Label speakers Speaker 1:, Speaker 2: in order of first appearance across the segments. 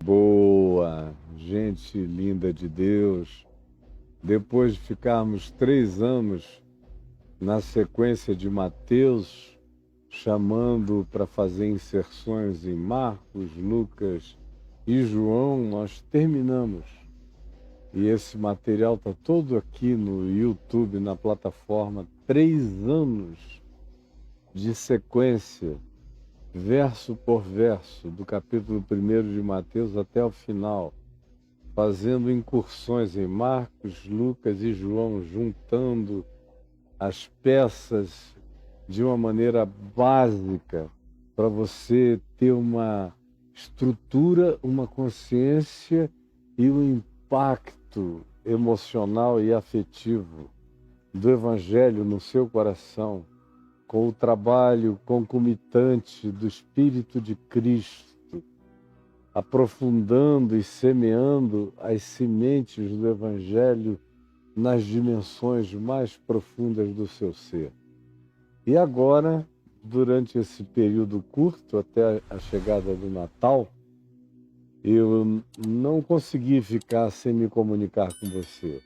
Speaker 1: Boa, gente linda de Deus. Depois de ficarmos 3 anos na sequência de Mateus, chamando para fazer inserções em Marcos, Lucas e João, nós terminamos. E esse material está todo aqui no YouTube, na plataforma, 3 anos de sequência, verso por verso, do capítulo 1 de Mateus até o final, fazendo incursões em Marcos, Lucas e João, juntando as peças de uma maneira básica para você ter uma estrutura, uma consciência e um impacto emocional e afetivo do Evangelho no seu coração, com o trabalho concomitante do Espírito de Cristo, aprofundando e semeando as sementes do Evangelho nas dimensões mais profundas do seu ser. E agora, durante esse período curto, até a chegada do Natal, eu não consegui ficar sem me comunicar com você.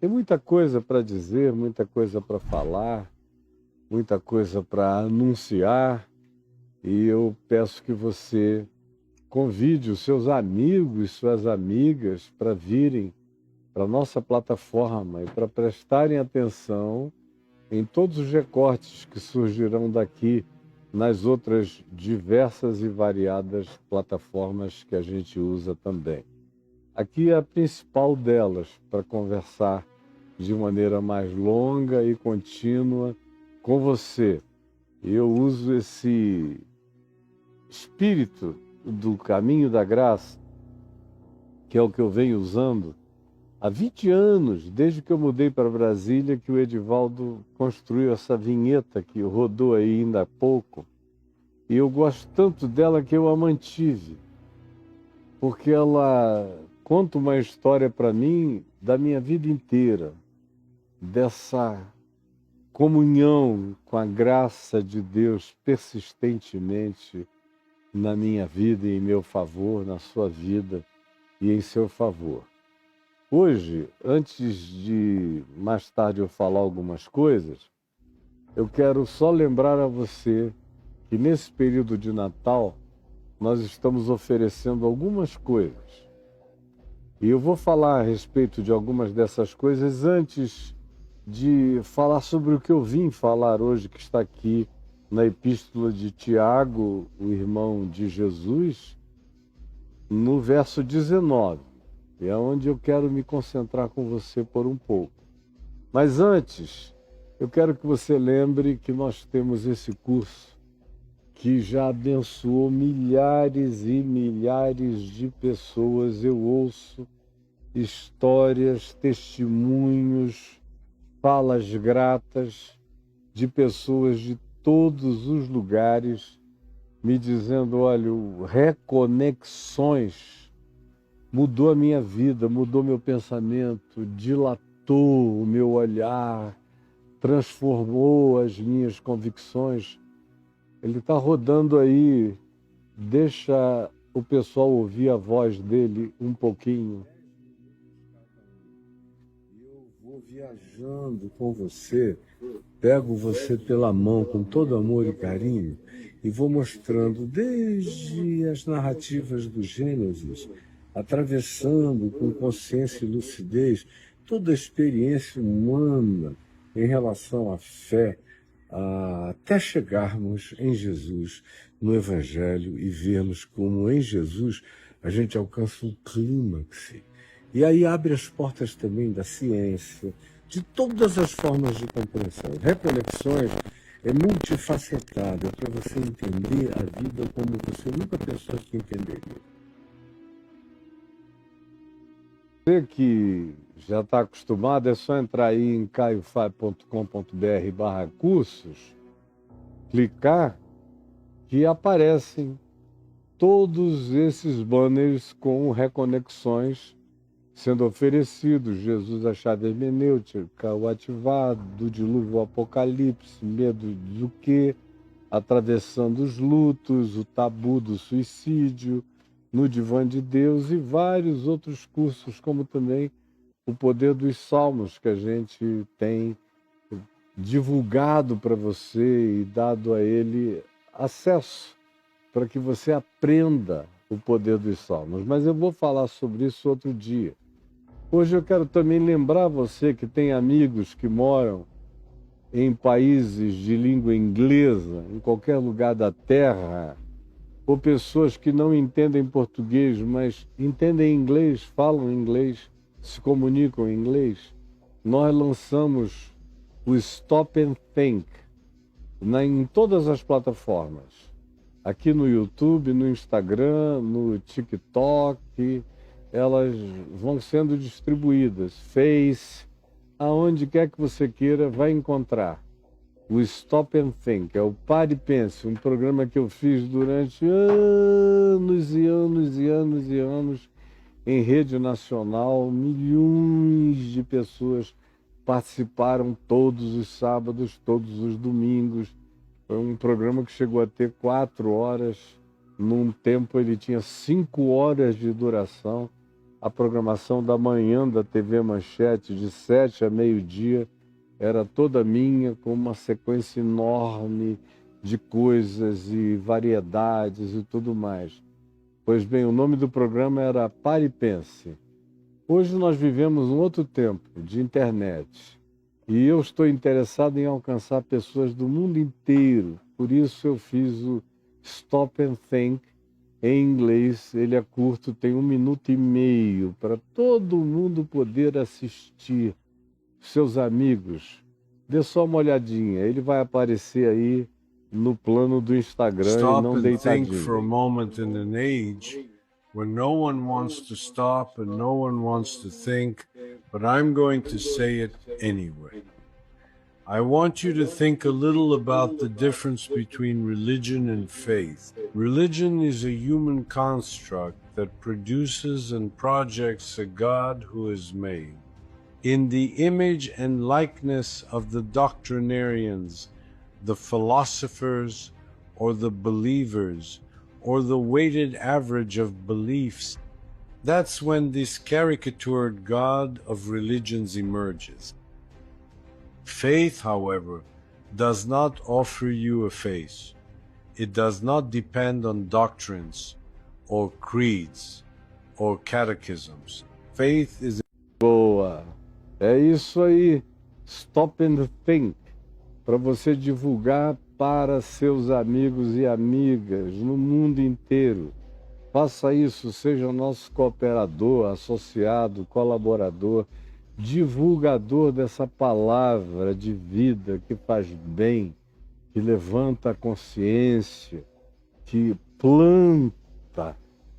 Speaker 1: Tem muita coisa para dizer, muita coisa para falar, muita coisa para anunciar, e eu peço que você convide os seus amigos, suas amigas para virem para a nossa plataforma e para prestarem atenção em todos os recortes que surgirão daqui nas outras diversas e variadas plataformas que a gente usa também. Aqui é a principal delas, para conversar de maneira mais longa e contínua com você. Eu uso esse espírito do caminho da graça, que é o que eu venho usando há 20 anos, desde que eu mudei para Brasília, que o Edivaldo construiu essa vinheta que rodou aí ainda há pouco. E eu gosto tanto dela que eu a mantive, porque ela conta uma história para mim da minha vida inteira, dessa comunhão com a graça de Deus persistentemente na minha vida e em meu favor, na sua vida e em seu favor. Hoje, antes de mais tarde eu falar algumas coisas, eu quero só lembrar a você que nesse período de Natal nós estamos oferecendo algumas coisas. E eu vou falar a respeito de algumas dessas coisas antes de falar sobre o que eu vim falar hoje, que está aqui na Epístola de Tiago, o irmão de Jesus, no verso 19. E é onde eu quero me concentrar com você por um pouco. Mas antes, eu quero que você lembre que nós temos esse curso que já abençoou milhares e milhares de pessoas. Eu ouço histórias, testemunhos, falas gratas de pessoas de todos os lugares me dizendo, olha, o Reconexões mudou a minha vida, mudou meu pensamento, dilatou o meu olhar, transformou as minhas convicções. Ele está rodando aí, deixa o pessoal ouvir a voz dele um pouquinho. Eu vou viajando com você, pego você pela mão com todo amor e carinho e vou mostrando desde as narrativas do Gênesis, atravessando com consciência e lucidez toda a experiência humana em relação à fé, até chegarmos em Jesus, no Evangelho, e vermos como em Jesus a gente alcança um clímax. E aí abre as portas também da ciência, de todas as formas de compreensão. Reconexões é multifacetado, é para você entender a vida como você nunca pensou que entenderia. Você que já está acostumado, é só entrar aí em caiofai.com.br/cursos, clicar, que aparecem todos esses banners com reconexões sendo oferecidos. Jesus, a chave hermenêutica, o ativado, do dilúvio ao apocalipse, medo do quê? Atravessando os lutos, o tabu do suicídio, no divã de Deus e vários outros cursos, como também o poder dos salmos que a gente tem divulgado para você e dado a ele acesso para que você aprenda o poder dos salmos. Mas eu vou falar sobre isso outro dia. Hoje eu quero também lembrar você que tem amigos que moram em países de língua inglesa, em qualquer lugar da Terra, ou pessoas que não entendem português, mas entendem inglês, falam inglês, se comunicam em inglês. Nós lançamos o Stop and Think em todas as plataformas. Aqui no YouTube, no Instagram, no TikTok, elas vão sendo distribuídas. Face, aonde quer que você queira, vai encontrar. O Stop and Think, é o Pare e Pense, um programa que eu fiz durante anos e anos e anos e anos em rede nacional. Milhões de pessoas participaram todos os sábados, todos os domingos. Foi um programa que chegou a ter 4 horas. Num tempo ele tinha 5 horas de duração. A programação da manhã da TV Manchete, de 7 a meio-dia, era toda minha, com uma sequência enorme de coisas e variedades e tudo mais. Pois bem, o nome do programa era Pare e Pense. Hoje nós vivemos um outro tempo de internet. E eu estou interessado em alcançar pessoas do mundo inteiro. Por isso eu fiz o Stop and Think em inglês. Ele é curto, tem 1 minuto e meio para todo mundo poder assistir. Seus amigos, dê só uma olhadinha. Ele vai aparecer aí no plano do Instagram e não deitadinho.
Speaker 2: Stop and think for a moment in an age when no one wants to stop and no one wants to think, but I'm going to say it anyway. I want you to think a little about the difference between religion and faith. Religion is a human construct that produces and projects a God who is made in the image and likeness of the doctrinarians, the philosophers, or the believers, or the weighted average of beliefs. That's when this caricatured God of religions emerges. Faith, however, does not offer you a face. It does not depend on doctrines, or creeds, or catechisms. Faith is...
Speaker 1: Boa! É isso aí, Stop and Think, para você divulgar para seus amigos e amigas no mundo inteiro. Faça isso, seja nosso cooperador, associado, colaborador, divulgador dessa palavra de vida que faz bem, que levanta a consciência, que planta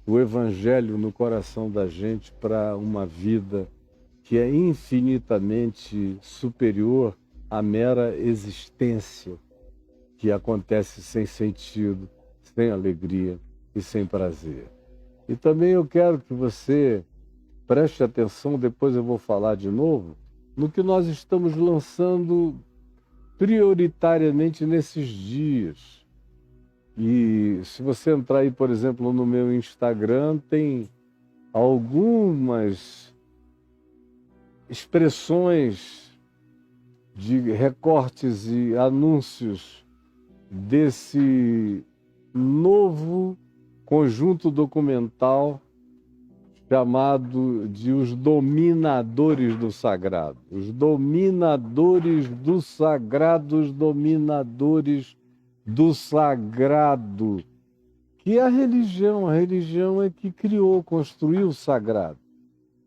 Speaker 1: o evangelho no coração da gente para uma vida que é infinitamente superior à mera existência que acontece sem sentido, sem alegria e sem prazer. E também eu quero que você preste atenção, depois eu vou falar de novo, no que nós estamos lançando prioritariamente nesses dias. E se você entrar aí, por exemplo, no meu Instagram, tem algumas expressões de recortes e anúncios desse novo conjunto documental chamado de Os Dominadores do Sagrado. Os Dominadores do Sagrado, os Dominadores do Sagrado. Que é a religião é que criou, construiu o sagrado.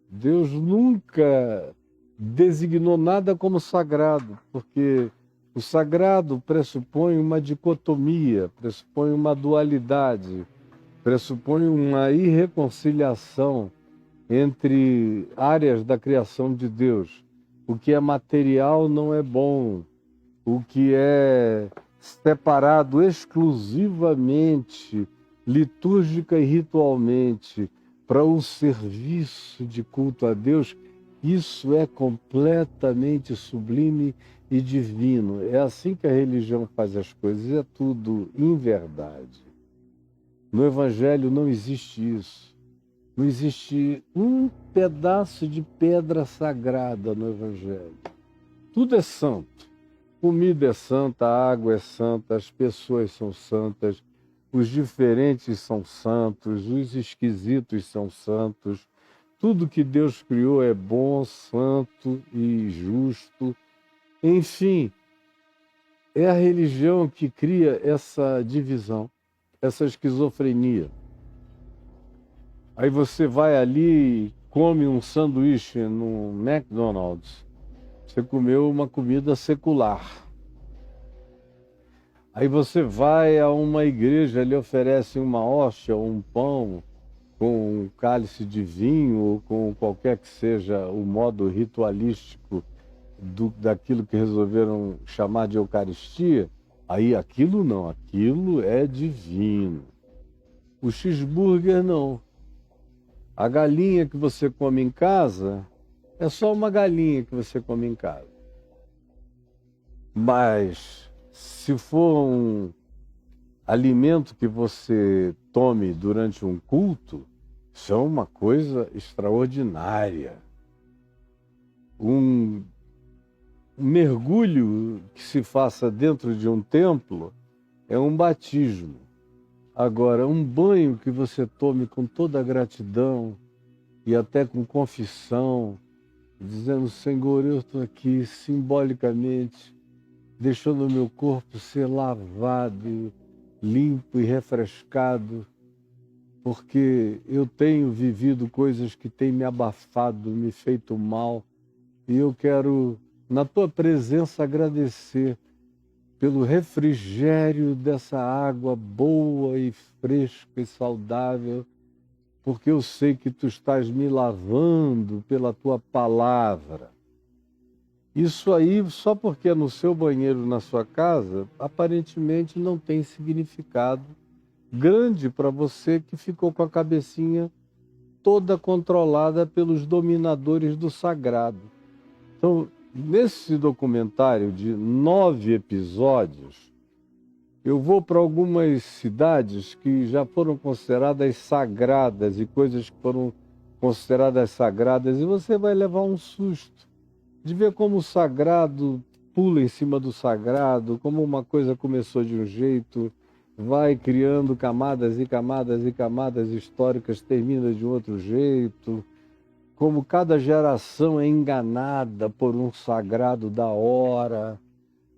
Speaker 1: Deus nunca designou nada como sagrado, porque o sagrado pressupõe uma dicotomia, pressupõe uma dualidade, pressupõe uma irreconciliação entre áreas da criação de Deus. O que é material não é bom, o que é separado exclusivamente, litúrgica e ritualmente, para o serviço de culto a Deus, isso é completamente sublime e divino. É assim que a religião faz as coisas, é tudo em verdade. No Evangelho não existe isso. Não existe um pedaço de pedra sagrada no Evangelho. Tudo é santo. Comida é santa, a água é santa, as pessoas são santas, os diferentes são santos, os esquisitos são santos. Tudo que Deus criou é bom, santo e justo. Enfim, é a religião que cria essa divisão, essa esquizofrenia. Aí você vai ali e come um sanduíche no McDonald's. Você comeu uma comida secular. Aí você vai a uma igreja, lhe oferece uma hóstia, um pão, com um cálice de vinho, ou com qualquer que seja o modo ritualístico daquilo que resolveram chamar de Eucaristia. Aí aquilo não, aquilo é divino. O cheeseburger não. A galinha que você come em casa é só uma galinha que você come em casa. Mas se for um alimento que você tome durante um culto, isso é uma coisa extraordinária. Um mergulho que se faça dentro de um templo é um batismo. Agora, um banho que você tome com toda a gratidão e até com confissão, dizendo: Senhor, eu estou aqui simbolicamente deixando o meu corpo ser lavado, limpo e refrescado, porque eu tenho vivido coisas que têm me abafado, me feito mal, e eu quero, na tua presença, agradecer pelo refrigério dessa água boa e fresca e saudável, porque eu sei que tu estás me lavando pela tua palavra. Isso aí, só porque é no seu banheiro, na sua casa, aparentemente não tem significado grande para você que ficou com a cabecinha toda controlada pelos dominadores do sagrado. Então, nesse documentário de 9 episódios, eu vou para algumas cidades que já foram consideradas sagradas e coisas que foram consideradas sagradas, e você vai levar um susto de ver como o sagrado pula em cima do sagrado, como uma coisa começou de um jeito, vai criando camadas e camadas e camadas históricas, termina de um outro jeito, como cada geração é enganada por um sagrado da hora,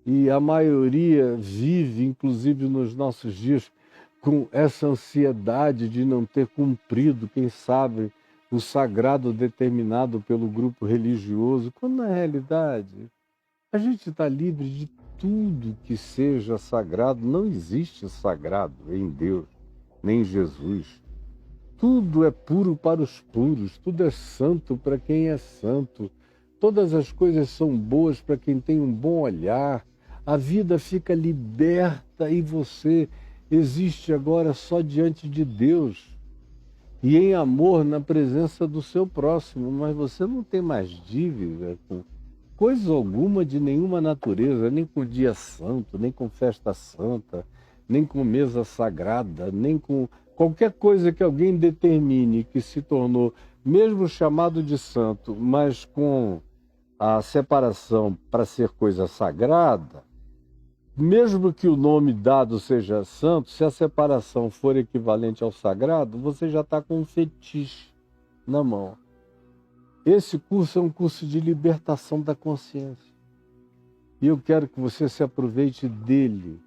Speaker 1: e a maioria vive, inclusive nos nossos dias, com essa ansiedade de não ter cumprido, quem sabe, o sagrado determinado pelo grupo religioso, quando na realidade a gente está livre de tudo que seja sagrado. Não existe sagrado em Deus, nem em Jesus. Tudo é puro para os puros, tudo é santo para quem é santo. Todas as coisas são boas para quem tem um bom olhar. A vida fica liberta e você existe agora só diante de Deus e em amor na presença do seu próximo, mas você não tem mais dívida com coisa alguma de nenhuma natureza, nem com dia santo, nem com festa santa, nem com mesa sagrada, nem com qualquer coisa que alguém determine que se tornou, mesmo chamado de santo, mas com a separação para ser coisa sagrada. Mesmo que o nome dado seja santo, se a separação for equivalente ao sagrado, você já está com um fetiche na mão. Esse curso é um curso de libertação da consciência. E eu quero que você se aproveite dele,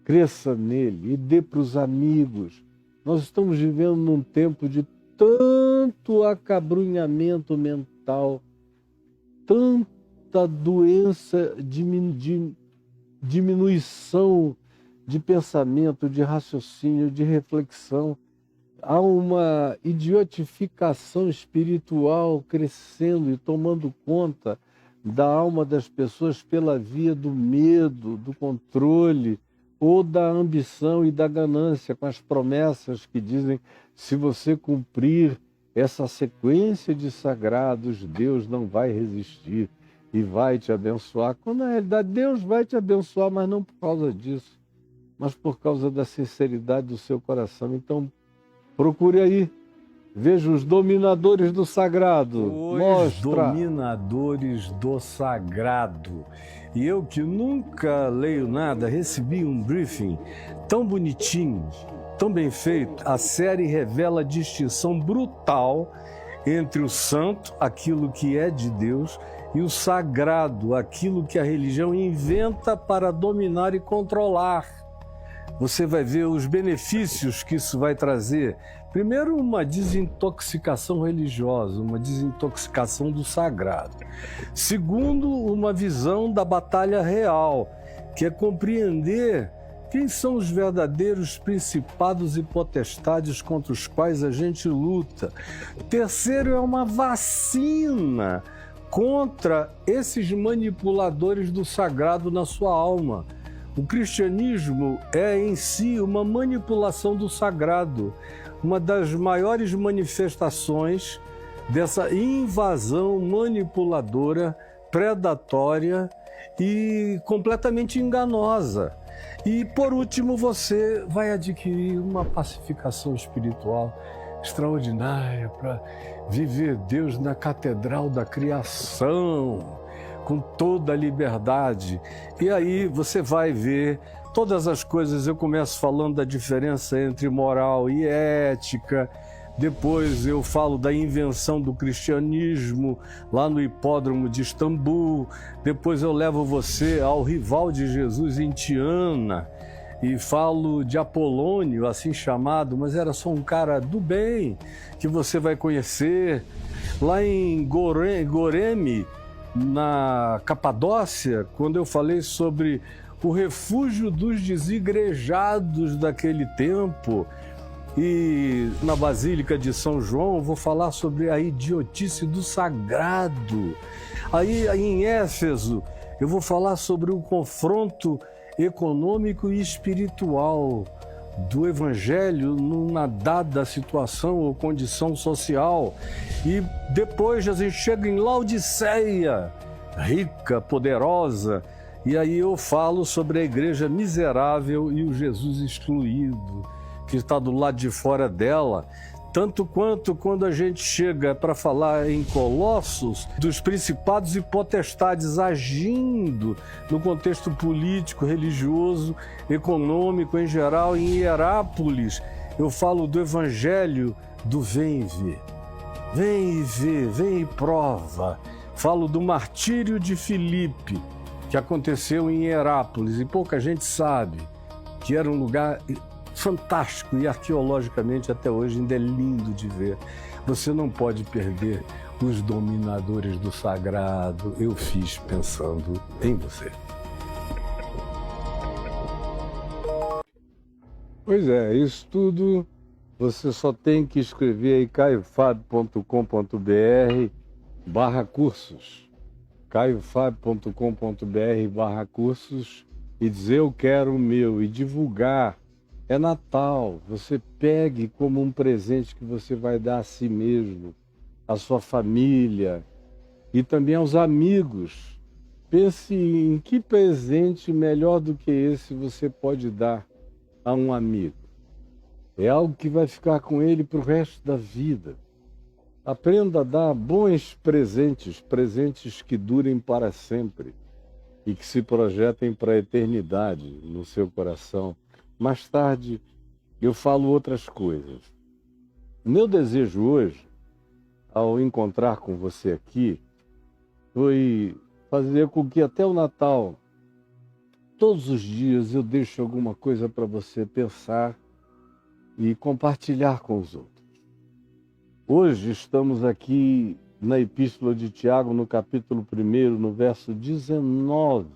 Speaker 1: cresça nele e dê para os amigos. Nós estamos vivendo num tempo de tanto acabrunhamento mental. tanta doença, diminuição de pensamento, de raciocínio, de reflexão. Há uma idiotificação espiritual crescendo e tomando conta da alma das pessoas pela via do medo, do controle, ou da ambição e da ganância, com as promessas que dizem: se você cumprir essa sequência de sagrados, Deus não vai resistir e vai te abençoar. Quando na realidade Deus vai te abençoar, mas não por causa disso, mas por causa da sinceridade do seu coração. Então, procure aí. Veja os dominadores do sagrado.
Speaker 3: Os dominadores do sagrado. E eu que nunca leio nada, recebi um briefing tão bonitinho, tão bem feito. A série revela a distinção brutal entre o santo, aquilo que é de Deus, e o sagrado, aquilo que a religião inventa para dominar e controlar. Você vai ver os benefícios que isso vai trazer. Primeiro, uma desintoxicação religiosa, uma desintoxicação do sagrado. Segundo, uma visão da batalha real, que é compreender quem são os verdadeiros principados e potestades contra os quais a gente luta. Terceiro, é uma vacina contra esses manipuladores do sagrado na sua alma. O cristianismo é em si uma manipulação do sagrado, uma das maiores manifestações dessa invasão manipuladora, predatória e completamente enganosa. E, por último, você vai adquirir uma pacificação espiritual extraordinária para viver Deus na catedral da criação, com toda a liberdade. E aí você vai ver todas as coisas. Eu começo falando da diferença entre moral e ética, depois eu falo da invenção do cristianismo lá no hipódromo de Istambul, depois eu levo você ao rival de Jesus em Tiana e falo de Apolônio, assim chamado, mas era só um cara do bem que você vai conhecer. Lá em Goreme, na Capadócia, quando eu falei sobre o refúgio dos desigrejados daquele tempo, e na Basílica de São João, eu vou falar sobre a idiotice do sagrado. Aí em Éfeso, eu vou falar sobre o confronto econômico e espiritual do Evangelho numa dada situação ou condição social. E depois a gente chega em Laodiceia, rica, poderosa, e aí eu falo sobre a igreja miserável e o Jesus excluído, que está do lado de fora dela, tanto quanto quando a gente chega para falar em Colossos, dos principados e potestades agindo no contexto político, religioso, econômico em geral. Em Hierápolis, eu falo do evangelho do vem e vê. Vem e vê, vem e prova. Falo do martírio de Filipe, que aconteceu em Hierápolis, e pouca gente sabe que era um lugar fantástico e arqueologicamente até hoje ainda é lindo de ver. Você não pode perder os dominadores do sagrado. Eu fiz pensando em você.
Speaker 1: Pois é, isso tudo você só tem que escrever aí caiofábio.com.br/cursos. caiofábio.com.br/cursos e dizer eu quero o meu e divulgar. É Natal, você pegue como um presente que você vai dar a si mesmo, à sua família e também aos amigos. Pense em que presente melhor do que esse você pode dar a um amigo. É algo que vai ficar com ele para o resto da vida. Aprenda a dar bons presentes, presentes que durem para sempre e que se projetem para a eternidade no seu coração. Mais tarde eu falo outras coisas. O meu desejo hoje, ao encontrar com você aqui, foi fazer com que até o Natal, todos os dias eu deixe alguma coisa para você pensar e compartilhar com os outros. Hoje estamos aqui na Epístola de Tiago, no capítulo 1, no verso 19,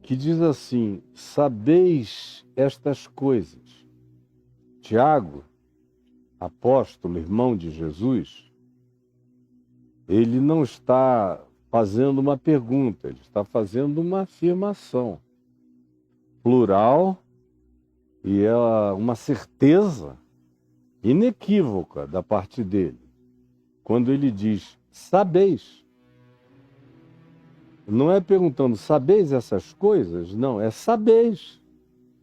Speaker 1: que diz assim: sabeis estas coisas. Tiago, apóstolo, irmão de Jesus, ele não está fazendo uma pergunta, ele está fazendo uma afirmação plural, e é uma certeza inequívoca da parte dele, quando ele diz: sabeis. Não é perguntando: sabeis essas coisas? Não, é sabeis.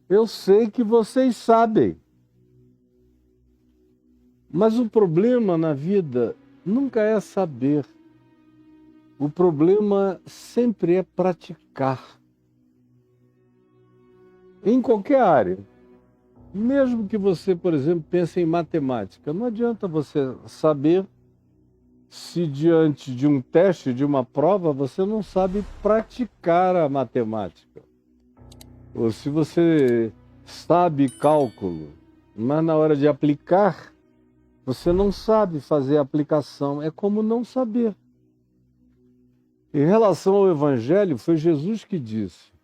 Speaker 1: Eu sei que vocês sabem. Mas o problema na vida nunca é saber. O problema sempre é praticar. Em qualquer área. Mesmo que você, por exemplo, pense em matemática, não adianta você saber se diante de um teste, de uma prova, você não sabe praticar a matemática. Ou se você sabe cálculo, mas na hora de aplicar, você não sabe fazer a aplicação. É como não saber. Em relação ao Evangelho, foi Jesus que disse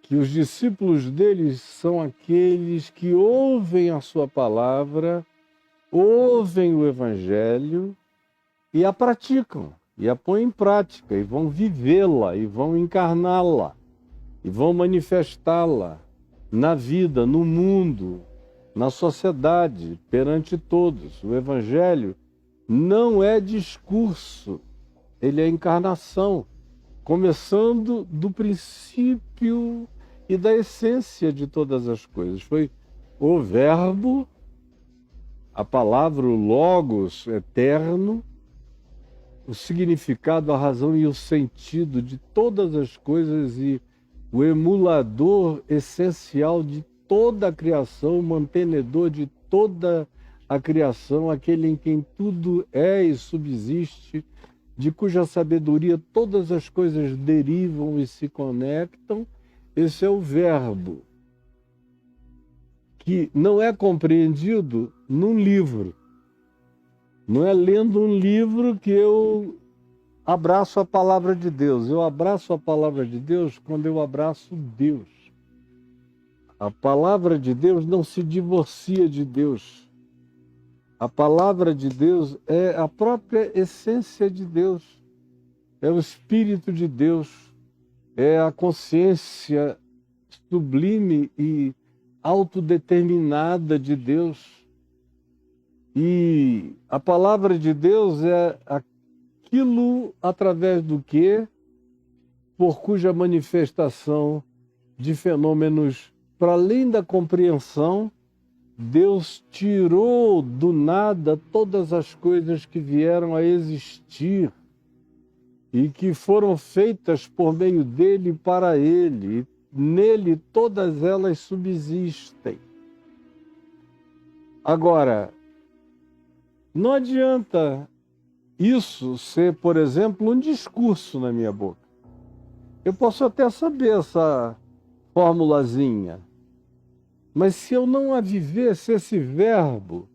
Speaker 1: que os discípulos deles são aqueles que ouvem a sua palavra, ouvem o Evangelho e a praticam, e a põem em prática, e vão vivê-la, e vão encarná-la, e vão manifestá-la na vida, no mundo, na sociedade, perante todos. O Evangelho não é discurso, ele é encarnação, começando do princípio e da essência de todas as coisas. Foi o Verbo, a palavra, o Logos eterno, o significado, a razão e o sentido de todas as coisas e o emulador essencial de toda a criação, o mantenedor de toda a criação, aquele em quem tudo é e subsiste, de cuja sabedoria todas as coisas derivam e se conectam. Esse é o Verbo, que não é compreendido num livro. Não é lendo um livro que eu abraço a palavra de Deus. Eu abraço a palavra de Deus quando eu abraço Deus. A palavra de Deus não se divorcia de Deus. A palavra de Deus é a própria essência de Deus. É o Espírito de Deus. É a consciência sublime e autodeterminada de Deus. E a palavra de Deus é aquilo através do que, por cuja manifestação de fenômenos para além da compreensão, Deus tirou do nada todas as coisas que vieram a existir e que foram feitas por meio dele e para ele. E nele todas elas subsistem. Agora, não adianta isso ser, por exemplo, um discurso na minha boca. Eu posso até saber essa formulazinha, mas se eu não a vivesse, esse verbo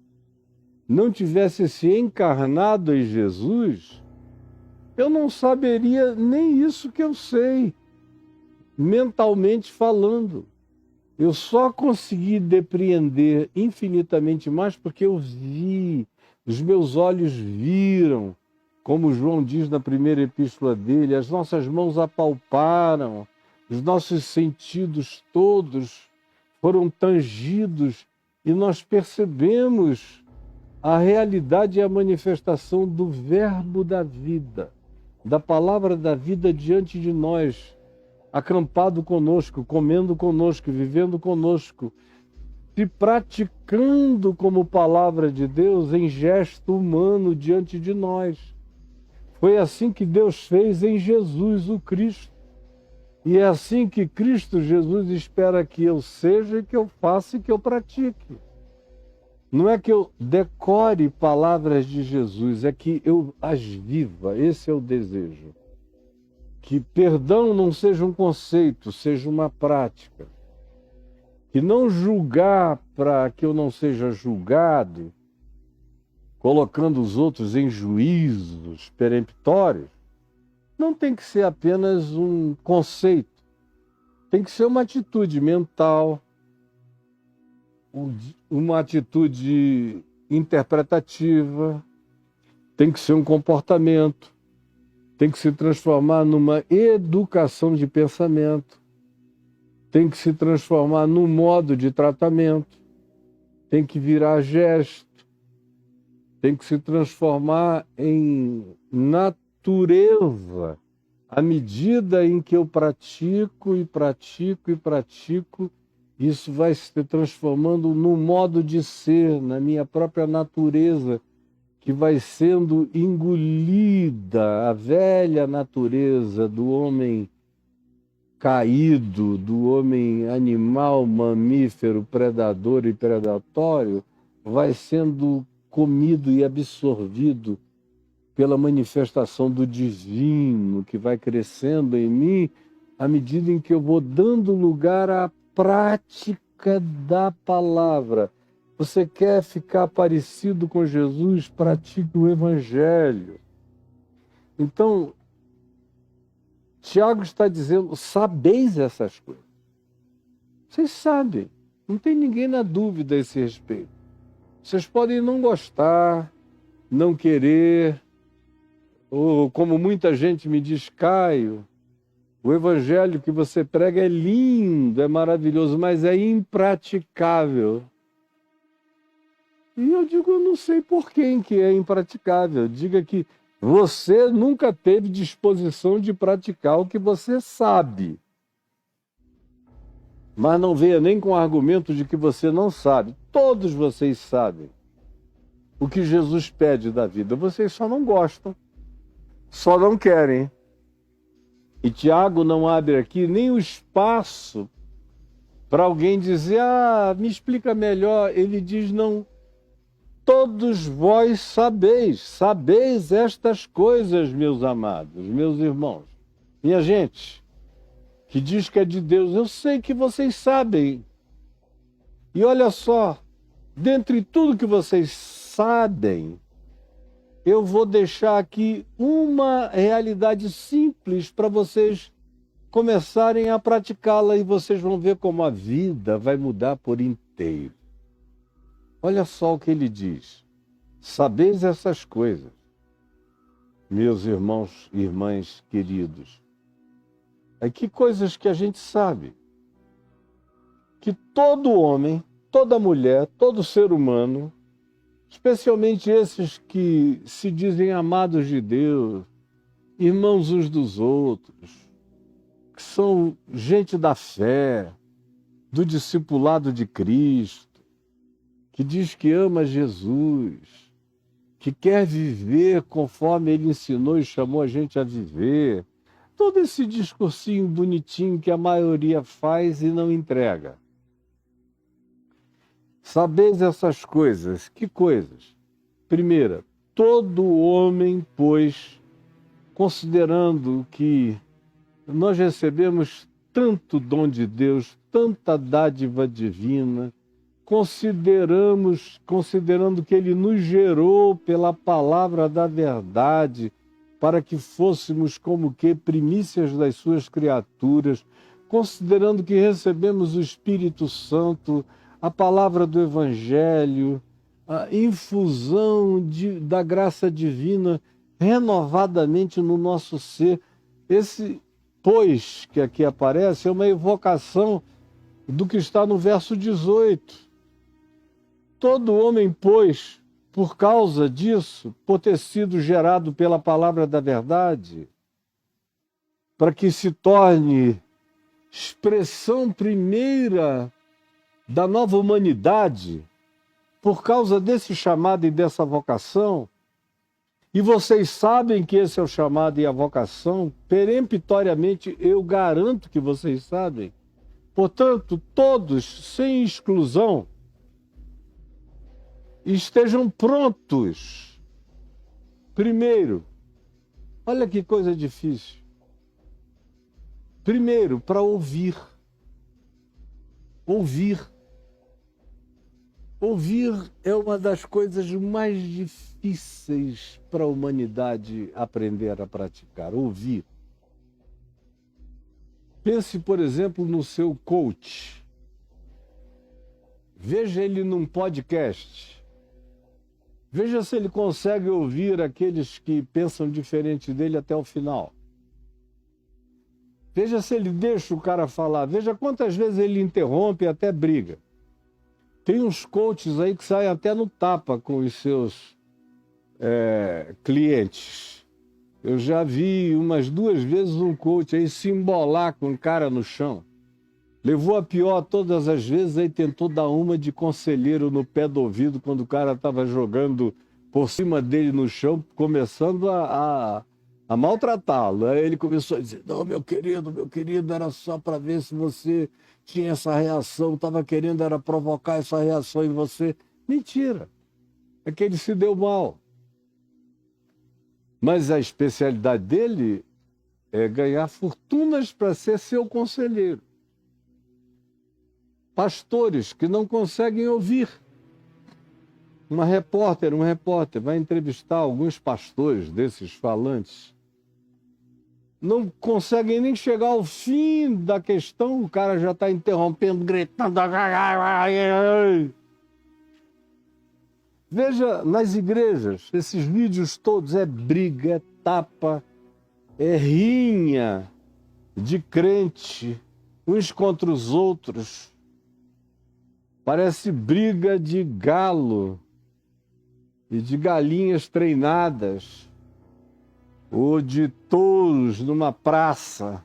Speaker 1: não tivesse se encarnado em Jesus, eu não saberia nem isso que eu sei, mentalmente falando. Eu só consegui depreender infinitamente mais porque eu vi, os meus olhos viram, como João diz na primeira epístola dele, as nossas mãos apalparam, os nossos sentidos todos foram tangidos e nós percebemos a realidade e a manifestação do verbo da vida, da palavra da vida diante de nós, acampado conosco, comendo conosco, vivendo conosco, se praticando como palavra de Deus em gesto humano diante de nós. Foi assim que Deus fez em Jesus, o Cristo. E é assim que Cristo Jesus espera que eu seja, que eu faça e que eu pratique. Não é que eu decore palavras de Jesus, é que eu as viva. Esse é o desejo. Que perdão não seja um conceito, seja uma prática. Que não julgar para que eu não seja julgado colocando os outros em juízos peremptórios, não tem que ser apenas um conceito, tem que ser uma atitude mental, uma atitude interpretativa, tem que ser um comportamento, tem que se transformar numa educação de pensamento, tem que se transformar num modo de tratamento, tem que virar gesto, tem que se transformar em natureza. À medida em que eu pratico e pratico e pratico, isso vai se transformando num modo de ser, na minha própria natureza, que vai sendo engolida, a velha natureza do homem caído, do homem animal, mamífero, predador e predatório, vai sendo comido e absorvido pela manifestação do divino que vai crescendo em mim à medida em que eu vou dando lugar à prática da palavra. Você quer ficar parecido com Jesus? Pratique o Evangelho. Então, Tiago está dizendo, sabeis essas coisas. Vocês sabem, não tem ninguém na dúvida a esse respeito. Vocês podem não gostar, não querer, ou como muita gente me diz, Caio, o evangelho que você prega é lindo, é maravilhoso, mas é impraticável. E eu digo, eu não sei por quem que é impraticável. Diga que você nunca teve disposição de praticar o que você sabe. Mas não venha nem com o argumento de que você não sabe. Todos vocês sabem o que Jesus pede da vida. Vocês só não gostam, só não querem. E Tiago não abre aqui nem o espaço para alguém dizer, me explica melhor. Ele diz, não, todos vós sabeis estas coisas, meus amados, meus irmãos. Minha gente, que diz que é de Deus, eu sei que vocês sabem. E olha só, dentre tudo que vocês sabem, eu vou deixar aqui uma realidade simples para vocês começarem a praticá-la e vocês vão ver como a vida vai mudar por inteiro. Olha só o que ele diz. Sabeis essas coisas, meus irmãos e irmãs queridos. Que coisas que a gente sabe? Que todo homem, toda mulher, todo ser humano, especialmente esses que se dizem amados de Deus, irmãos uns dos outros, que são gente da fé, do discipulado de Cristo, que diz que ama Jesus, que quer viver conforme Ele ensinou e chamou a gente a viver. Todo esse discursinho bonitinho que a maioria faz e não entrega. Sabeis essas coisas. Que coisas? Primeira, todo homem, pois, considerando que nós recebemos tanto dom de Deus, tanta dádiva divina, considerando que Ele nos gerou pela palavra da verdade, para que fôssemos como que primícias das suas criaturas, considerando que recebemos o Espírito Santo, a palavra do Evangelho, a infusão da graça divina renovadamente no nosso ser. Esse pois que aqui aparece é uma evocação do que está no verso 18. Todo homem, pois, por causa disso, por ter sido gerado pela palavra da verdade, para que se torne expressão primeira da nova humanidade, por causa desse chamado e dessa vocação, e vocês sabem que esse é o chamado e a vocação, peremptoriamente eu garanto que vocês sabem, portanto, todos, sem exclusão, estejam prontos. Primeiro, olha que coisa difícil. Primeiro, para ouvir. Ouvir. Ouvir é uma das coisas mais difíceis para a humanidade aprender a praticar. Ouvir. Pense, por exemplo, no seu coach. Veja ele num podcast. Veja se ele consegue ouvir aqueles que pensam diferente dele até o final. Veja se ele deixa o cara falar. Veja quantas vezes ele interrompe e até briga. Tem uns coaches aí que saem até no tapa com os seus clientes. Eu já vi umas 2 vezes um coach aí se embolar com um cara no chão. Levou a pior todas as vezes, aí tentou dar uma de conselheiro no pé do ouvido quando o cara estava jogando por cima dele no chão, começando a maltratá-lo. Aí ele começou a dizer, não, meu querido, era só para ver se você tinha essa reação, estava querendo era provocar essa reação em você. Mentira, é que ele se deu mal. Mas a especialidade dele é ganhar fortunas para ser seu conselheiro. Pastores que não conseguem ouvir. Um repórter vai entrevistar alguns pastores desses falantes. Não conseguem nem chegar ao fim da questão, o cara já está interrompendo, gritando. Veja nas igrejas, esses vídeos todos é briga, é tapa, é rinha de crente, uns contra os outros. Parece briga de galo e de galinhas treinadas, ou de touros numa praça,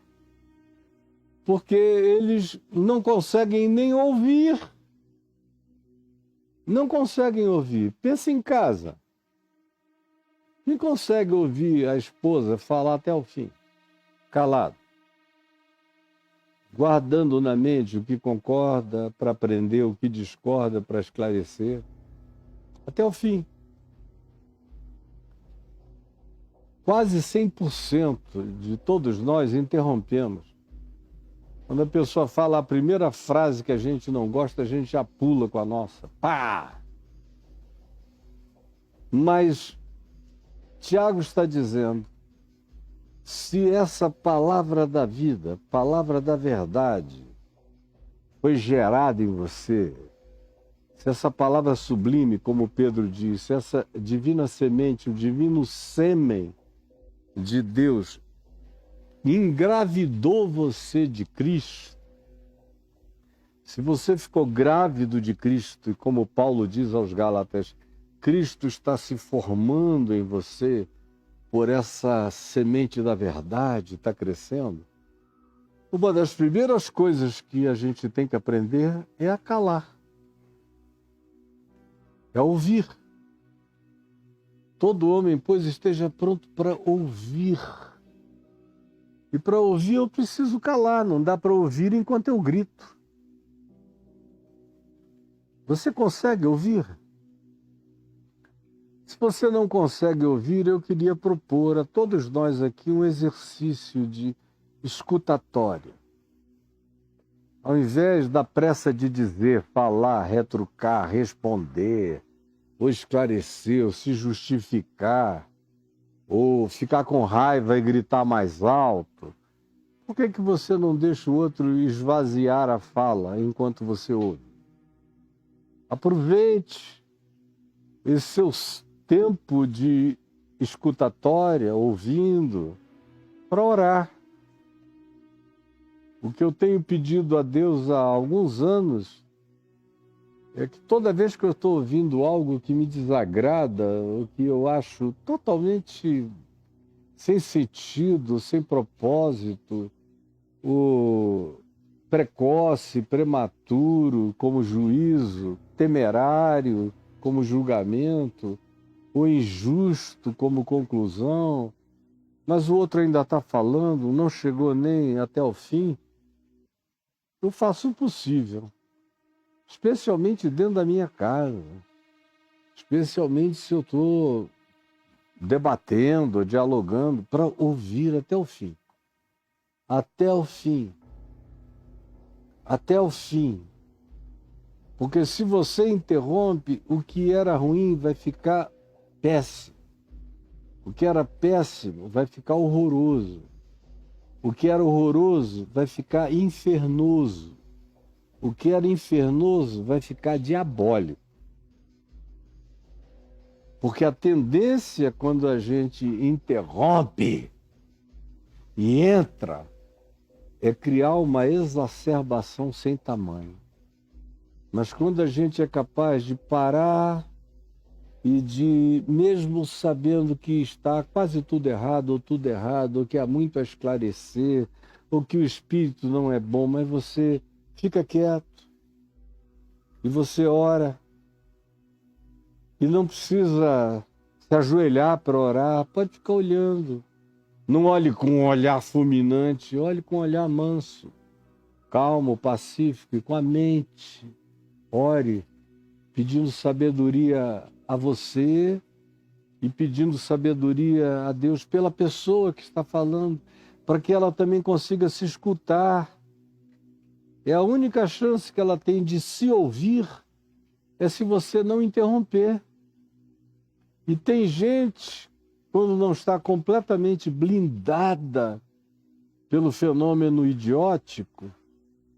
Speaker 1: porque eles não conseguem nem ouvir. Não conseguem ouvir. Pensa em casa. Quem consegue ouvir a esposa falar até o fim? Calado. Guardando na mente o que concorda para aprender, o que discorda para esclarecer. Até o fim. Quase 100% de todos nós interrompemos. Quando a pessoa fala a primeira frase que a gente não gosta, a gente já pula com a nossa. Pá! Mas Tiago está dizendo, se essa palavra da vida, palavra da verdade, foi gerada em você, se essa palavra sublime, como Pedro disse, essa divina semente, o divino sêmen de Deus, engravidou você de Cristo, se você ficou grávido de Cristo, e como Paulo diz aos Gálatas, Cristo está se formando em você por essa semente da verdade, está crescendo, uma das primeiras coisas que a gente tem que aprender é a calar, é ouvir. Todo homem, pois, esteja pronto para ouvir. E para ouvir eu preciso calar, não dá para ouvir enquanto eu grito. Você consegue ouvir? Se você não consegue ouvir, eu queria propor a todos nós aqui um exercício de escutatória. Ao invés da pressa de dizer, falar, retrucar, responder, ou esclarecer, ou se justificar, ou ficar com raiva e gritar mais alto, por que você não deixa o outro esvaziar a fala enquanto você ouve? Aproveite esse seu tempo de escutatória, ouvindo, para orar. O que eu tenho pedido a Deus há alguns anos é que toda vez que eu estou ouvindo algo que me desagrada, o que eu acho totalmente sem sentido, sem propósito, o precoce, prematuro como juízo, temerário como julgamento, o injusto como conclusão, mas o outro ainda está falando, não chegou nem até o fim, eu faço o possível, especialmente dentro da minha casa, especialmente se eu estou debatendo, dialogando, para ouvir até o fim. Até o fim. Até o fim. Porque se você interrompe, o que era ruim vai ficar péssimo. O que era péssimo vai ficar horroroso. O que era horroroso vai ficar infernoso. O que era infernoso vai ficar diabólico. Porque a tendência, quando a gente interrompe e entra, é criar uma exacerbação sem tamanho. Mas quando a gente é capaz de parar e de, mesmo sabendo que está quase tudo errado, ou que há muito a esclarecer, ou que o espírito não é bom, mas você fica quieto e você ora e não precisa se ajoelhar para orar, pode ficar olhando. Não olhe com um olhar fulminante, olhe com um olhar manso, calmo, pacífico e com a mente. Ore, pedindo sabedoria a você e pedindo sabedoria a Deus pela pessoa que está falando, para que ela também consiga se escutar. É a única chance que ela tem de se ouvir é se você não interromper. E tem gente, quando não está completamente blindada pelo fenômeno idiótico,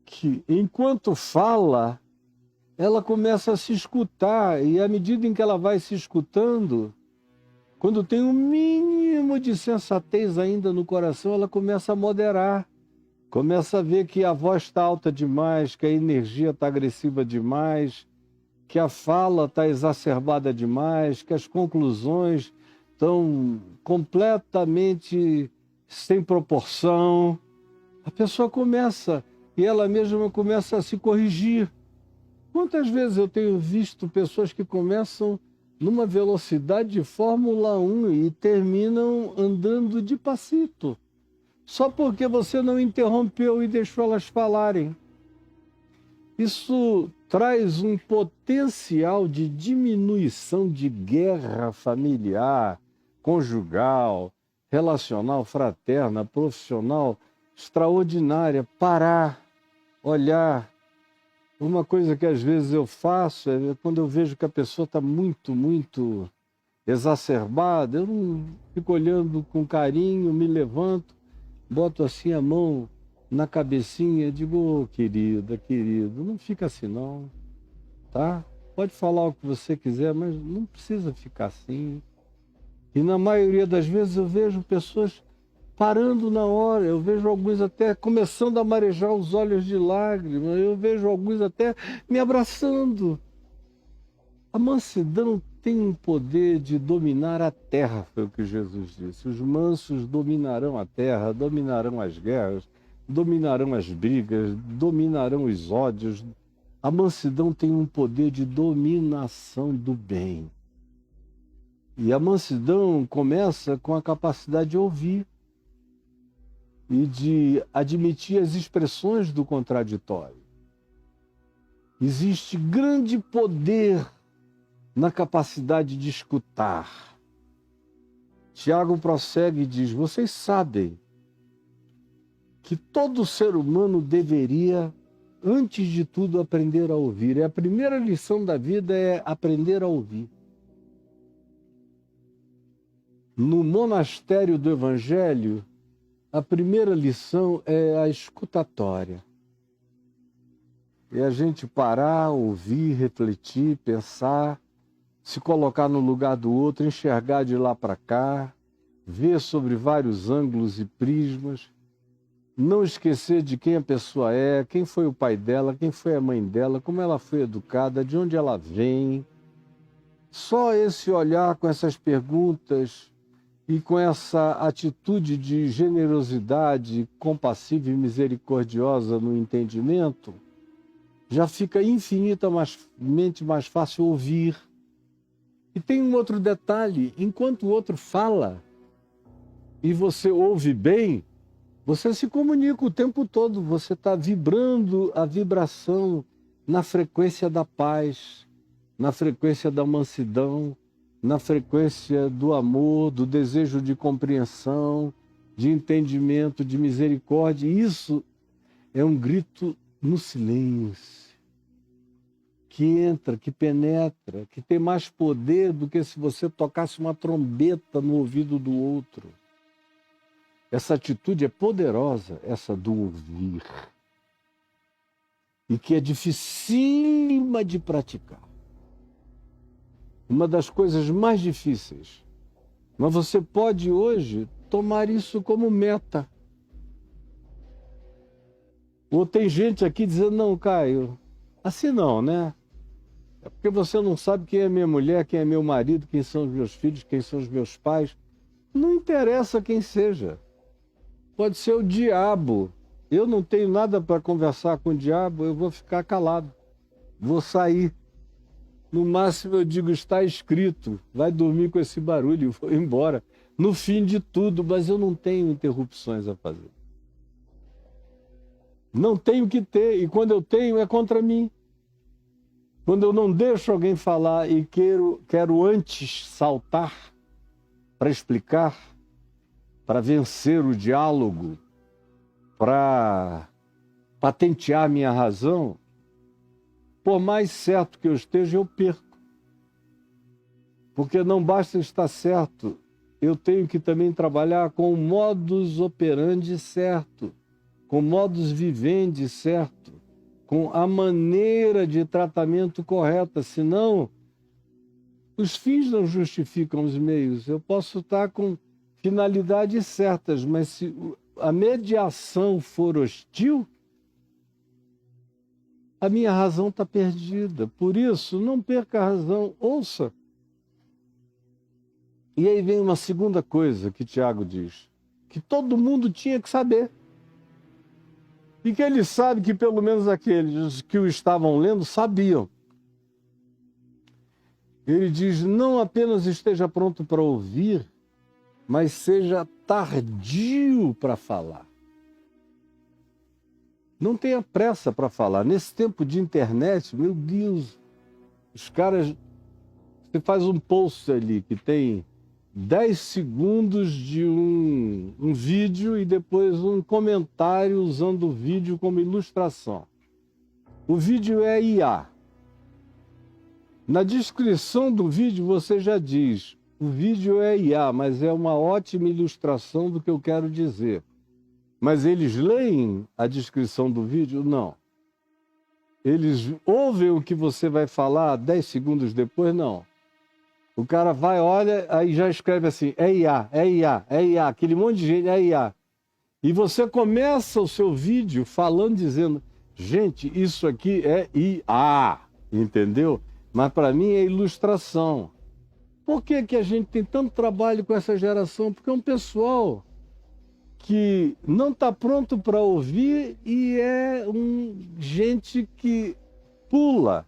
Speaker 1: que enquanto fala, ela começa a se escutar, e à medida em que ela vai se escutando, quando tem um mínimo de sensatez ainda no coração, ela começa a moderar, começa a ver que a voz está alta demais, que a energia está agressiva demais, que a fala está exacerbada demais, que as conclusões estão completamente sem proporção. A pessoa começa, e ela mesma começa a se corrigir. Quantas vezes eu tenho visto pessoas que começam numa velocidade de Fórmula 1 e terminam andando de passito, só porque você não interrompeu e deixou elas falarem. Isso traz um potencial de diminuição de guerra familiar, conjugal, relacional, fraterna, profissional, extraordinária. Parar, olhar. Uma coisa que às vezes eu faço é quando eu vejo que a pessoa está muito exacerbada, eu não fico olhando com carinho, me levanto, boto assim a mão na cabecinha e digo, oh, querida, querido, não fica assim não, tá? Pode falar o que você quiser, mas não precisa ficar assim. E na maioria das vezes eu vejo pessoas parando na hora, eu vejo alguns até começando a marejar os olhos de lágrimas, eu vejo alguns até me abraçando. A mansidão tem um poder de dominar a terra, foi o que Jesus disse. Os mansos dominarão a terra, dominarão as guerras, dominarão as brigas, dominarão os ódios. A mansidão tem um poder de dominação do bem. E a mansidão começa com a capacidade de ouvir e de admitir as expressões do contraditório. Existe grande poder na capacidade de escutar. Tiago prossegue e diz, vocês sabem que todo ser humano deveria, antes de tudo, aprender a ouvir. A primeira lição da vida é aprender a ouvir. No monastério do Evangelho, a primeira lição é a escutatória. É a gente parar, ouvir, refletir, pensar, se colocar no lugar do outro, enxergar de lá para cá, ver sobre vários ângulos e prismas, não esquecer de quem a pessoa é, quem foi o pai dela, quem foi a mãe dela, como ela foi educada, de onde ela vem. Só esse olhar com essas perguntas e com essa atitude de generosidade compassiva e misericordiosa no entendimento, já fica infinitamente mais fácil ouvir. E tem um outro detalhe, enquanto o outro fala e você ouve bem, você se comunica o tempo todo, você está vibrando a vibração na frequência da paz, na frequência da mansidão, na frequência do amor, do desejo de compreensão, de entendimento, de misericórdia. Isso é um grito no silêncio, que entra, que penetra, que tem mais poder do que se você tocasse uma trombeta no ouvido do outro. Essa atitude é poderosa, essa do ouvir. E que é dificílima de praticar. Uma das coisas mais difíceis. Mas você pode hoje tomar isso como meta. Ou tem gente aqui dizendo, não, Caio, assim não, né? É porque você não sabe quem é minha mulher, quem é meu marido, quem são os meus filhos, quem são os meus pais. Não interessa quem seja. Pode ser o diabo. Eu não tenho nada para conversar com o diabo, eu vou ficar calado. Vou sair. No máximo eu digo, está escrito. Vai dormir com esse barulho e vou embora. No fim de tudo, mas eu não tenho interrupções a fazer. Não tenho que ter, e quando eu tenho é contra mim. Quando eu não deixo alguém falar e quero antes saltar para explicar, para vencer o diálogo, para patentear minha razão, por mais certo que eu esteja, eu perco. Porque não basta estar certo, eu tenho que também trabalhar com o modus operandi certo, com modus vivendi certo, com a maneira de tratamento correta, senão os fins não justificam os meios. Eu posso estar com finalidades certas, mas se a mediação for hostil, a minha razão está perdida. Por isso, não perca a razão, ouça. E aí vem uma segunda coisa que Tiago diz, que todo mundo tinha que saber. E que ele sabe que pelo menos aqueles que o estavam lendo sabiam. Ele diz, não apenas esteja pronto para ouvir, mas seja tardio para falar. Não tenha pressa para falar. Nesse tempo de internet, meu Deus, os caras... Você faz um post ali que tem 10 segundos de um vídeo e depois um comentário usando o vídeo como ilustração. O vídeo é IA. Na descrição do vídeo você já diz, o vídeo é IA, mas é uma ótima ilustração do que eu quero dizer. Mas eles leem a descrição do vídeo? Não. Eles ouvem o que você vai falar 10 segundos depois? Não. O cara vai, olha, aí já escreve assim, é IA, é IA, é IA, aquele monte de gente, é IA. E você começa o seu vídeo falando, dizendo, gente, isso aqui é IA, entendeu? Mas para mim é ilustração. Por que que a gente tem tanto trabalho com essa geração? Porque é um pessoal que não está pronto para ouvir e é gente que pula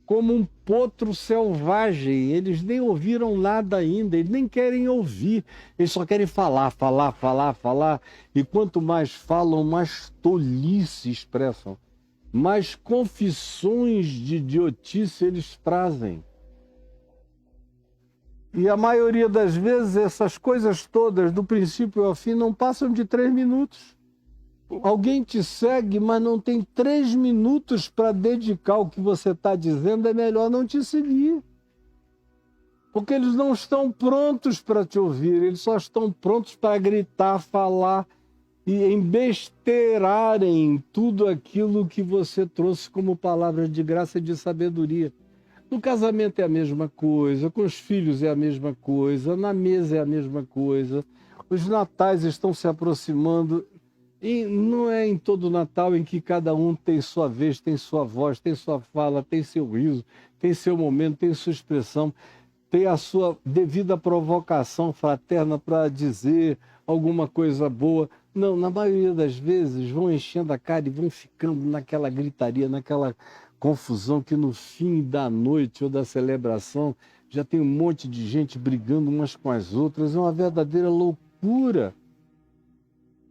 Speaker 1: como um potro selvagem. Eles nem ouviram nada ainda, eles nem querem ouvir, eles só querem falar, falar, falar, falar. E quanto mais falam, mais tolice expressam, mais confissões de idiotice eles trazem. E a maioria das vezes essas coisas todas, do princípio ao fim, não passam de 3 minutos. Alguém te segue, mas não tem 3 minutos para dedicar ao que você está dizendo, é melhor não te seguir. Porque eles não estão prontos para te ouvir, eles só estão prontos para gritar, falar e embesteirarem tudo aquilo que você trouxe como palavra de graça e de sabedoria. No casamento é a mesma coisa, com os filhos é a mesma coisa, na mesa é a mesma coisa, os natais estão se aproximando. E não é em todo Natal em que cada um tem sua vez, tem sua voz, tem sua fala, tem seu riso, tem seu momento, tem sua expressão, tem a sua devida provocação fraterna para dizer alguma coisa boa. Não, na maioria das vezes vão enchendo a cara e vão ficando naquela gritaria, naquela confusão que no fim da noite ou da celebração já tem um monte de gente brigando umas com as outras. É uma verdadeira loucura.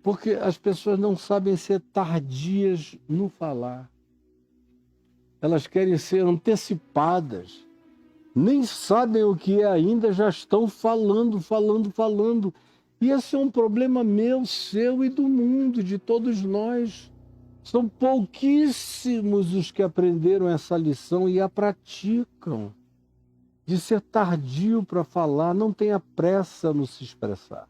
Speaker 1: Porque as pessoas não sabem ser tardias no falar. Elas querem ser antecipadas. Nem sabem o que é ainda, já estão falando, falando, falando. E esse é um problema meu, seu e do mundo, de todos nós. São pouquíssimos os que aprenderam essa lição e a praticam. De ser tardio para falar, não tenha pressa no se expressar.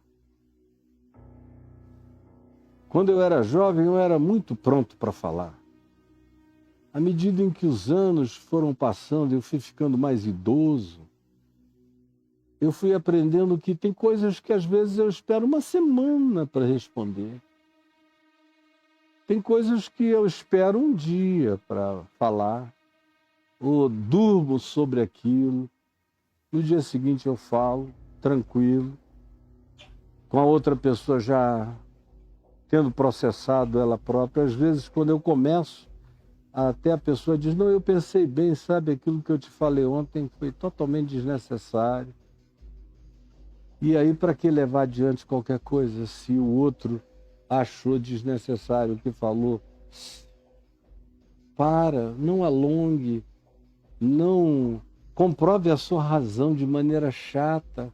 Speaker 1: Quando eu era jovem, eu era muito pronto para falar. À medida em que os anos foram passando, eu fui ficando mais idoso, eu fui aprendendo que tem coisas que às vezes eu espero uma semana para responder. Tem coisas que eu espero um dia para falar, ou durmo sobre aquilo. No dia seguinte eu falo, tranquilo, com a outra pessoa já tendo processado ela própria. Às vezes, quando eu começo, até a pessoa diz, não, eu pensei bem, sabe, aquilo que eu te falei ontem foi totalmente desnecessário. E aí, para que levar adiante qualquer coisa, se o outro achou desnecessário o que falou? Não alongue, não comprove a sua razão de maneira chata.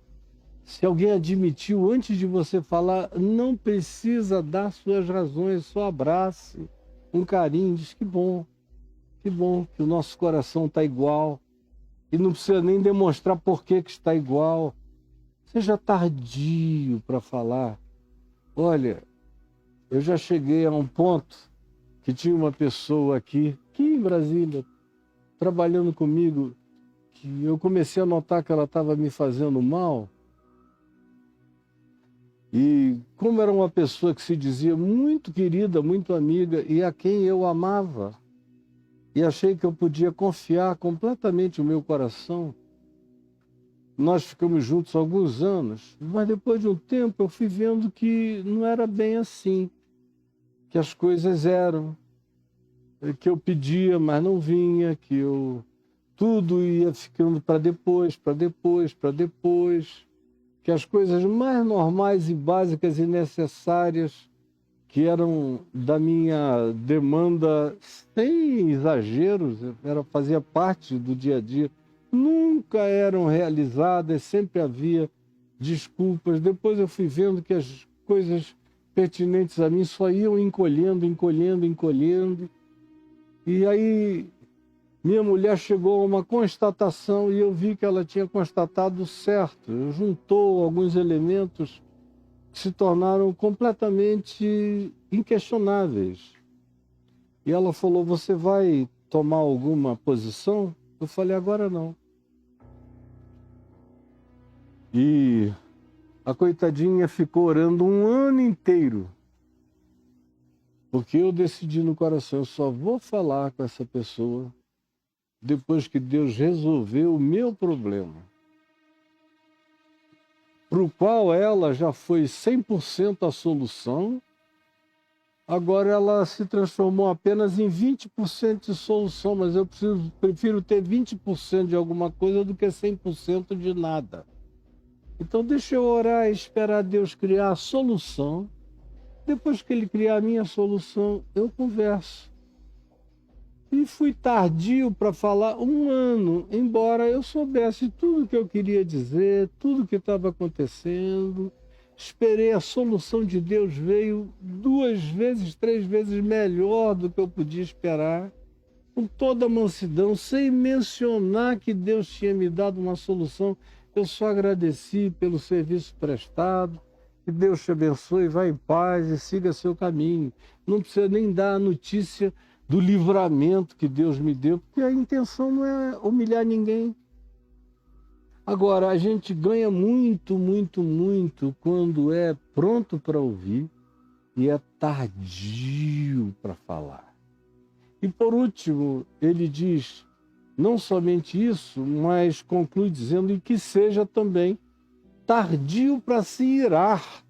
Speaker 1: Se alguém admitiu antes de você falar, não precisa dar suas razões, só abrace, um carinho, diz que bom que o nosso coração está igual. E não precisa nem demonstrar por que está igual. Seja tardio para falar. Olha, eu já cheguei a um ponto que tinha uma pessoa aqui em Brasília, trabalhando comigo, que eu comecei a notar que ela estava me fazendo mal. E como era uma pessoa que se dizia muito querida, muito amiga, e a quem eu amava, e achei que eu podia confiar completamente o meu coração, nós ficamos juntos há alguns anos, mas depois de um tempo eu fui vendo que não era bem assim, que as coisas eram, que eu pedia, mas não vinha, que tudo ia ficando para depois, que as coisas mais normais e básicas e necessárias, que eram da minha demanda, sem exageros, fazia parte do dia a dia, nunca eram realizadas, sempre havia desculpas. Depois eu fui vendo que as coisas pertinentes a mim só iam encolhendo. E aí minha mulher chegou a uma constatação e eu vi que ela tinha constatado certo. Juntou alguns elementos que se tornaram completamente inquestionáveis. E ela falou, você vai tomar alguma posição? Eu falei, agora não. E a coitadinha ficou orando um ano inteiro. Porque eu decidi no coração, eu só vou falar com essa pessoa depois que Deus resolveu o meu problema, para o qual ela já foi 100% a solução, agora ela se transformou apenas em 20% de solução, mas eu prefiro ter 20% de alguma coisa do que 100% de nada. Então deixa eu orar e esperar Deus criar a solução. Depois que Ele criar a minha solução, eu converso. E fui tardio para falar um ano, embora eu soubesse tudo o que eu queria dizer, tudo o que estava acontecendo. Esperei, a solução de Deus veio 2 vezes, 3 vezes melhor do que eu podia esperar, com toda a mansidão, sem mencionar que Deus tinha me dado uma solução. Eu só agradeci pelo serviço prestado. Que Deus te abençoe, vá em paz e siga seu caminho. Não precisa nem dar a notícia do livramento que Deus me deu, porque a intenção não é humilhar ninguém. Agora, a gente ganha muito quando é pronto para ouvir e é tardio para falar. E por último, ele diz, não somente isso, mas conclui dizendo e que seja também tardio para se irar.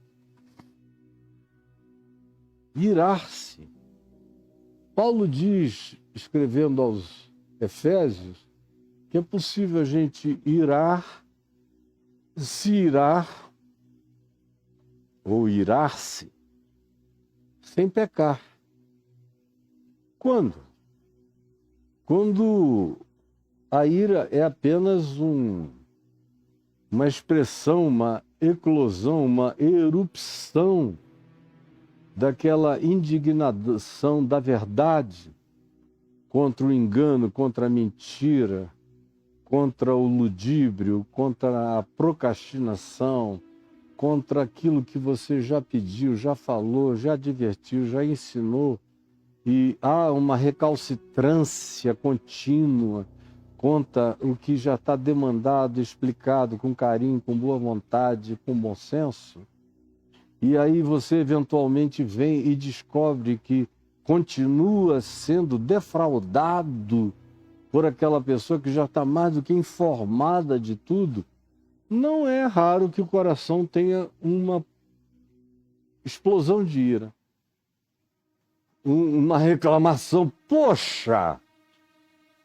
Speaker 1: Irar-se. Paulo diz, escrevendo aos Efésios, que é possível a gente se irar, ou irar-se, sem pecar. Quando? Quando a ira é apenas uma expressão, uma eclosão, uma erupção daquela indignação da verdade contra o engano, contra a mentira, contra o ludíbrio, contra a procrastinação, contra aquilo que você já pediu, já falou, já advertiu, já ensinou, e há uma recalcitrância contínua contra o que já está demandado, explicado com carinho, com boa vontade, com bom senso. E aí você eventualmente vem e descobre que continua sendo defraudado por aquela pessoa que já está mais do que informada de tudo. Não é raro que o coração tenha uma explosão de ira, uma reclamação, poxa,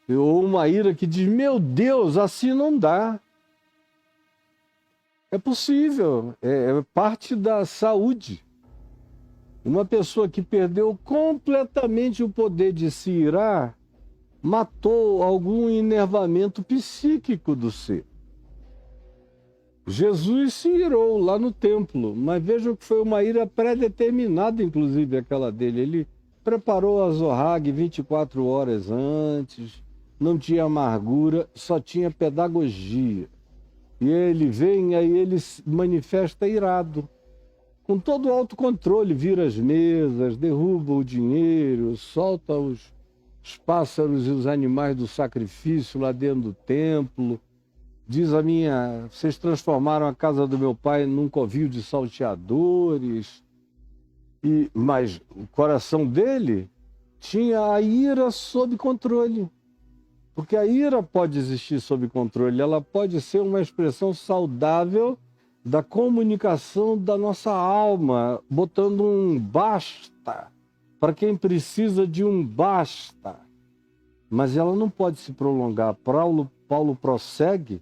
Speaker 1: ou uma ira que diz, meu Deus, assim não dá. É possível, é parte da saúde. Uma pessoa que perdeu completamente o poder de se irar, matou algum enervamento psíquico do ser. Jesus se irou lá no templo, mas vejam que foi uma ira pré-determinada, inclusive aquela dele. Ele preparou a Zohag 24 horas antes, não tinha amargura, só tinha pedagogia. E ele vem, aí ele se manifesta irado. Com todo o autocontrole, vira as mesas, derruba o dinheiro, solta os pássaros e os animais do sacrifício lá dentro do templo. Diz a minha, vocês transformaram a casa do meu pai num covil de salteadores. Mas o coração dele tinha a ira sob controle. Porque a ira pode existir sob controle, ela pode ser uma expressão saudável da comunicação da nossa alma, botando um basta para quem precisa de um basta. Mas ela não pode se prolongar. Paulo prossegue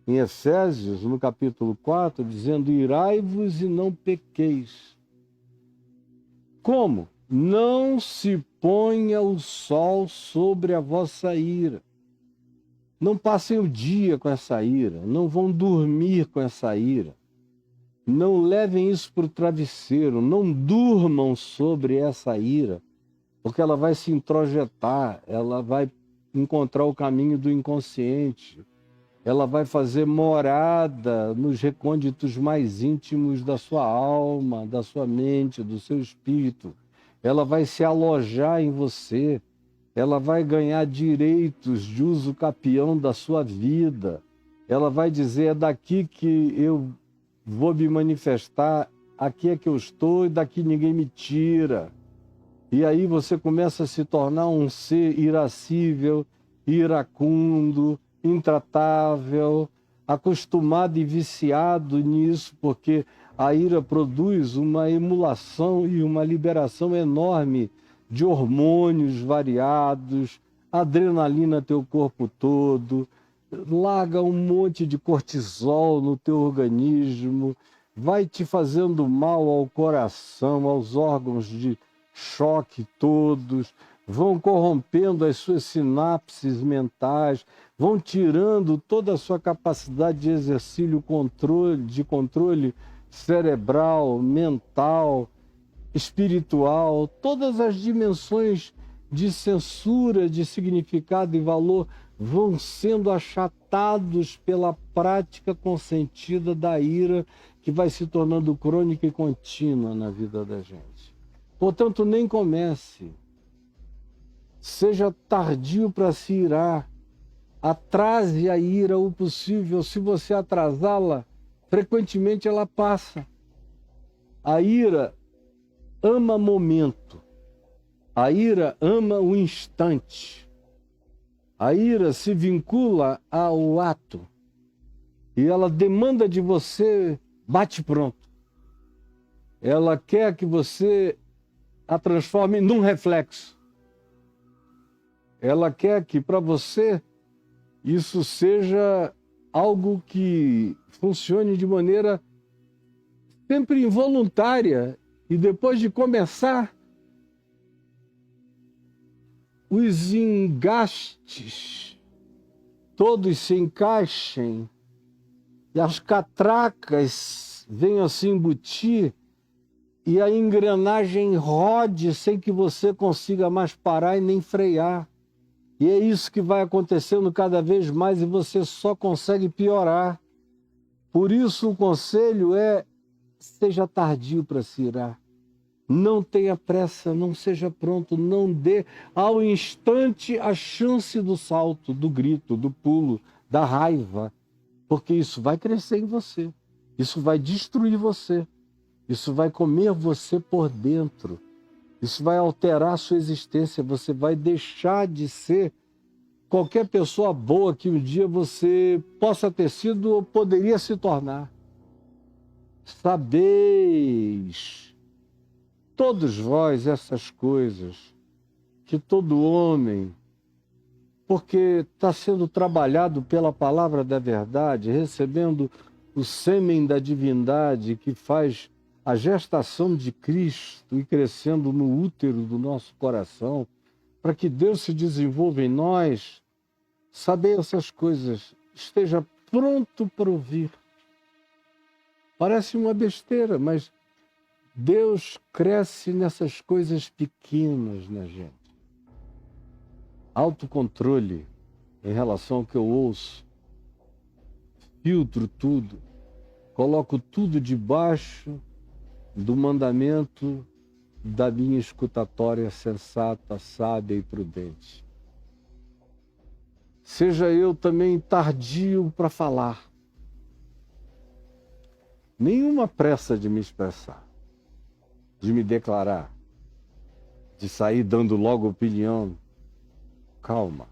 Speaker 1: em Efésios, no capítulo 4, dizendo, irai-vos e não pequeis. Como? Não se ponha o sol sobre a vossa ira. Não passem o dia com essa ira, não vão dormir com essa ira. Não levem isso para o travesseiro, não durmam sobre essa ira, porque ela vai se introjetar, ela vai encontrar o caminho do inconsciente, ela vai fazer morada nos recônditos mais íntimos da sua alma, da sua mente, do seu espírito. Ela vai se alojar em você, ela vai ganhar direitos de uso capião da sua vida. Ela vai dizer, é daqui que eu vou me manifestar, aqui é que eu estou e daqui ninguém me tira. E aí você começa a se tornar um ser irascível, iracundo, intratável, acostumado e viciado nisso, porque a ira produz uma emulação e uma liberação enorme de hormônios variados, adrenalina teu corpo todo, larga um monte de cortisol no teu organismo, vai te fazendo mal ao coração, aos órgãos de choque todos, vão corrompendo as suas sinapses mentais, vão tirando toda a sua capacidade de exercício, de controle cerebral, mental, espiritual, todas as dimensões de censura, de significado e valor vão sendo achatados pela prática consentida da ira que vai se tornando crônica e contínua na vida da gente. Portanto, nem comece. Seja tardio para se irar. Atrase a ira o possível. Se você atrasá-la, frequentemente ela passa. A ira ama momento. A ira ama o instante. A ira se vincula ao ato. E ela demanda de você bate-pronto. Ela quer que você a transforme num reflexo. Ela quer que para você isso seja algo que funcione de maneira sempre involuntária. E depois de começar, os engastes todos se encaixem e as catracas venham a se embutir e a engrenagem rode sem que você consiga mais parar e nem frear. E é isso que vai acontecendo cada vez mais e você só consegue piorar. Por isso o conselho é: seja tardio para se irar. Não tenha pressa, não seja pronto, não dê ao instante a chance do salto, do grito, do pulo, da raiva, porque isso vai crescer em você, isso vai destruir você, isso vai comer você por dentro, isso vai alterar a sua existência, você vai deixar de ser qualquer pessoa boa que um dia você possa ter sido ou poderia se tornar. Sabeis todos vós essas coisas, que todo homem, porque está sendo trabalhado pela palavra da verdade, recebendo o sêmen da divindade que faz a gestação de Cristo e crescendo no útero do nosso coração, para que Deus se desenvolva em nós, saber essas coisas, esteja pronto para ouvir. Parece uma besteira, mas Deus cresce nessas coisas pequenas na gente. Autocontrole em relação ao que eu ouço. Filtro tudo. Coloco tudo debaixo do mandamento da minha escutatória sensata, sábia e prudente. Seja eu também tardio para falar. Nenhuma pressa de me expressar, de me declarar, de sair dando logo opinião. Calma.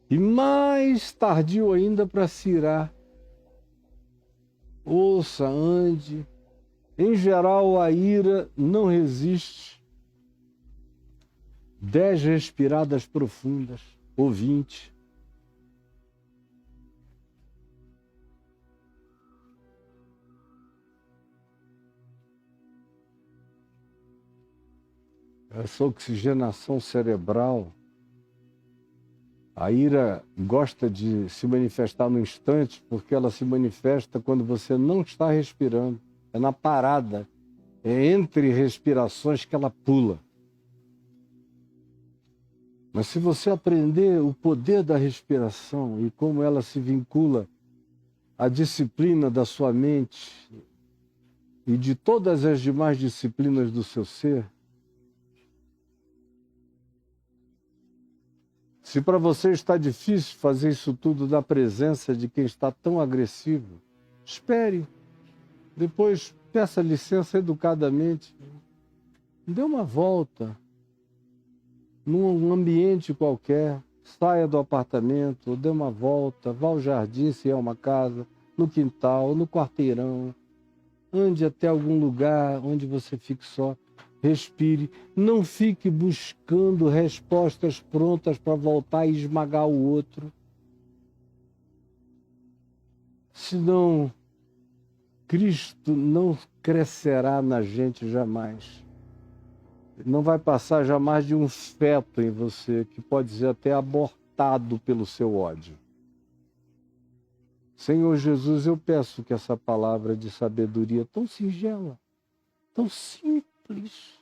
Speaker 1: E mais tardio ainda para se irar. Ouça, ande. Em geral, a ira não resiste. 10 respiradas profundas, ou 20. Essa oxigenação cerebral, a ira gosta de se manifestar no instante, porque ela se manifesta quando você não está respirando. É na parada, é entre respirações que ela pula. Mas se você aprender o poder da respiração e como ela se vincula à disciplina da sua mente e de todas as demais disciplinas do seu ser, se para você está difícil fazer isso tudo na presença de quem está tão agressivo, espere. Depois peça licença educadamente. Dê uma volta num ambiente qualquer. Saia do apartamento, dê uma volta, vá ao jardim se é uma casa, no quintal, no quarteirão. Ande até algum lugar onde você fique só. Respire, não fique buscando respostas prontas para voltar e esmagar o outro. Senão, Cristo não crescerá na gente jamais. Não vai passar jamais de um feto em você, que pode ser até abortado pelo seu ódio. Senhor Jesus, eu peço que essa palavra de sabedoria tão singela, tão simples,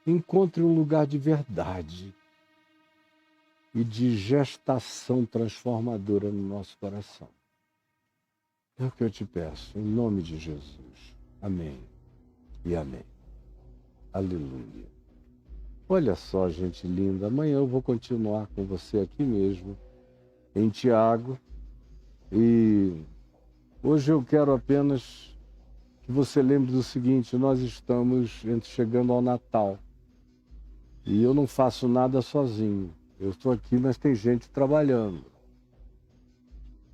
Speaker 1: encontre um lugar de verdade e de gestação transformadora no nosso coração. É o que eu te peço, em nome de Jesus. Amém e amém. Aleluia. Olha só, gente linda, amanhã eu vou continuar com você aqui mesmo, em Tiago, e hoje eu quero apenas que você lembre do seguinte: nós estamos chegando ao Natal e eu não faço nada sozinho. Eu estou aqui, mas tem gente trabalhando.